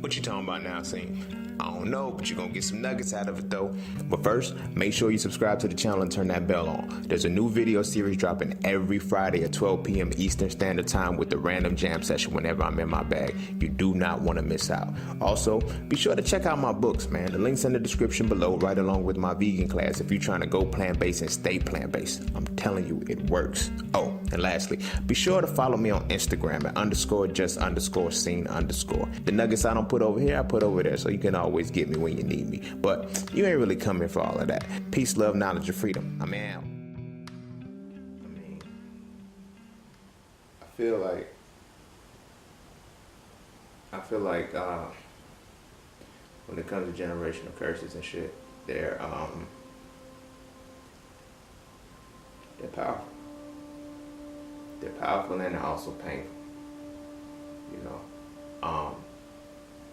What you talking about now, Cine? I don't know, but you're gonna get some nuggets out of it though. But first, make sure you subscribe to the channel and turn that bell on. There's a new video series dropping every Friday at 12 p.m. Eastern Standard Time with the random jam session whenever I'm in my bag. You do not want to miss out. Also, be sure to check out my books, man. The link's in the description below, right along with my vegan class if you're trying to go plant-based and stay plant-based. I'm telling you, it works. Oh, and lastly, be sure to follow me on Instagram at _just_scene_. The nuggets I don't put over here, I put over there, so you can always get me when you need me. But you ain't really coming for all of that. Peace, love, knowledge, and freedom. I'm out. I feel like when it comes to generational curses and shit, they're powerful. They're powerful and they're also painful. You know,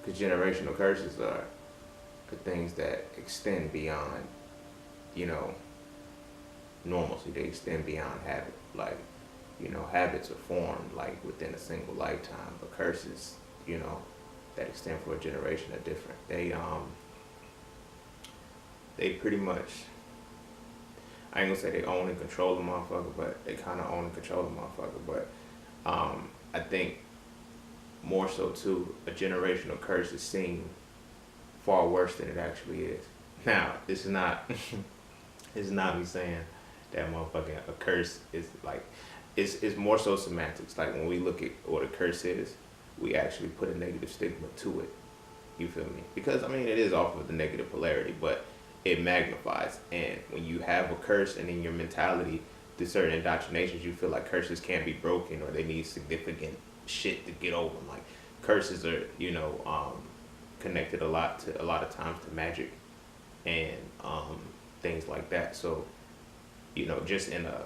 because generational curses are things that extend beyond, normalcy. They extend beyond habit. Like, habits are formed like within a single lifetime, but curses, that extend for a generation are different. They pretty much, I ain't gonna say they own and control the motherfucker, but they kind of own and control the motherfucker. But I think more so too, a generational curse is seen far worse than it actually is. Now, this is not, it's not me saying that motherfucking a curse is like, it's more so semantics. Like when we look at what a curse is, we actually put a negative stigma to it. You feel me? Because I mean, it is off of the negative polarity, but it magnifies. And when you have a curse and in your mentality, through certain indoctrinations, you feel like curses can't be broken or they need significant shit to get over them. Like curses are, connected a lot of times to magic and things like that. So, just in a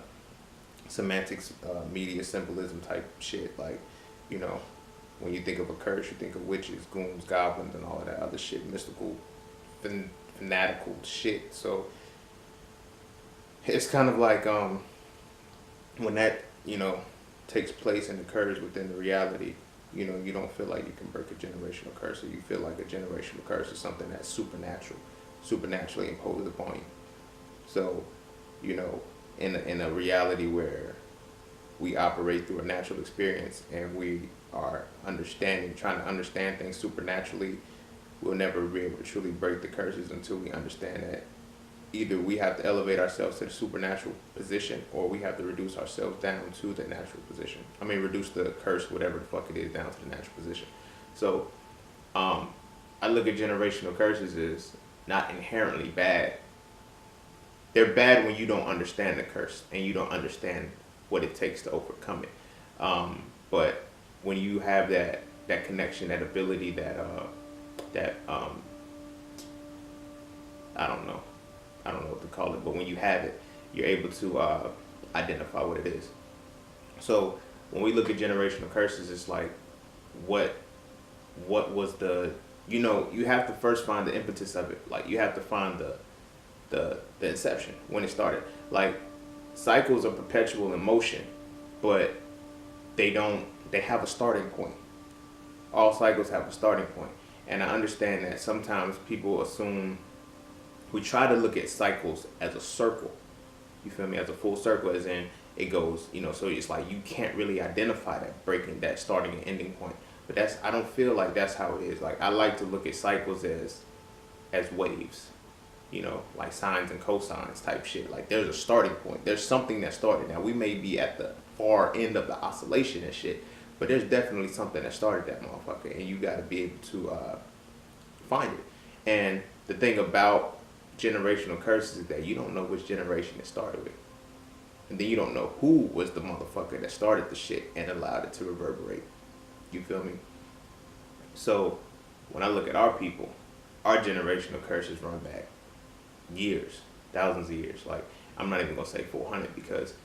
semantics, media symbolism type shit, like, when you think of a curse, you think of witches, goons, goblins, and all of that other shit, mystical, fanatical shit. So it's kind of like when that takes place and occurs within the reality, you don't feel like you can break a generational curse, or you feel like a generational curse is something that's supernaturally imposed upon you. So in a reality where we operate through a natural experience and we are trying to understand things supernaturally, we'll never be able to truly break the curses until we understand that either we have to elevate ourselves to the supernatural position, or we have to reduce ourselves down to the natural position. I mean, reduce the curse, whatever the fuck it is, down to the natural position. So I look at generational curses as not inherently bad. They're bad when you don't understand the curse and you don't understand what it takes to overcome it. But when you have that connection, that ability, that I don't know what to call it, but when you have it, you're able to identify what it is. So when we look at generational curses, it's like, what was the, you have to first find the impetus of it. Like you have to find the inception, when it started. Like cycles are perpetual in motion, but they have a starting point. All cycles have a starting point. And I understand that sometimes people assume, we try to look at cycles as a circle. You feel me? As a full circle, as in it goes, so it's like you can't really identify that starting and ending point. But I don't feel like that's how it is. Like I like to look at cycles as waves, like sines and cosines type shit. Like there's a starting point. There's something that started. Now we may be at the far end of the oscillation and shit, but there's definitely something that started that motherfucker, and you got to be able to find it. And the thing about generational curses is that you don't know which generation it started with, and then you don't know who was the motherfucker that started the shit and allowed it to reverberate. You feel me? So when I look at our people, our generational curses run back years, thousands of years. Like I'm not even gonna say 400, because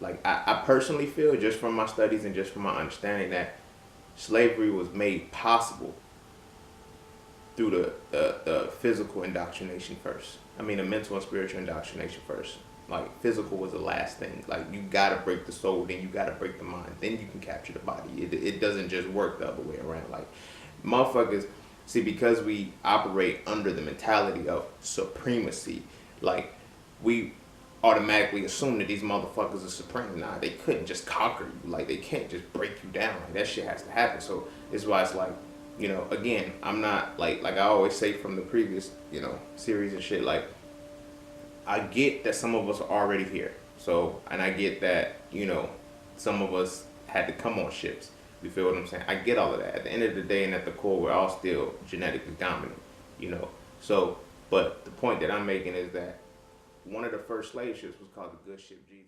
like I personally feel, just from my studies and just from my understanding, that slavery was made possible through the physical indoctrination first. I mean, the mental and spiritual indoctrination first. Like physical was the last thing. Like you gotta break the soul, then you gotta break the mind, then you can capture the body. It doesn't just work the other way around. Like motherfuckers, see, because we operate under the mentality of supremacy, like we automatically assume that these motherfuckers are supreme. Nah, they couldn't just conquer you. Like they can't just break you down. Like that shit has to happen. So it's why it's like, you know, again, I'm not like I always say from the previous, you know, series and shit, like I get that some of us are already here. So, and I get that, you know, some of us had to come on ships. You feel what I'm saying? I get all of that. At the end of the day and at the core, we're all still genetically dominant, you know. So, but the point that I'm making is that one of the first slave ships was called the Good Ship Jesus.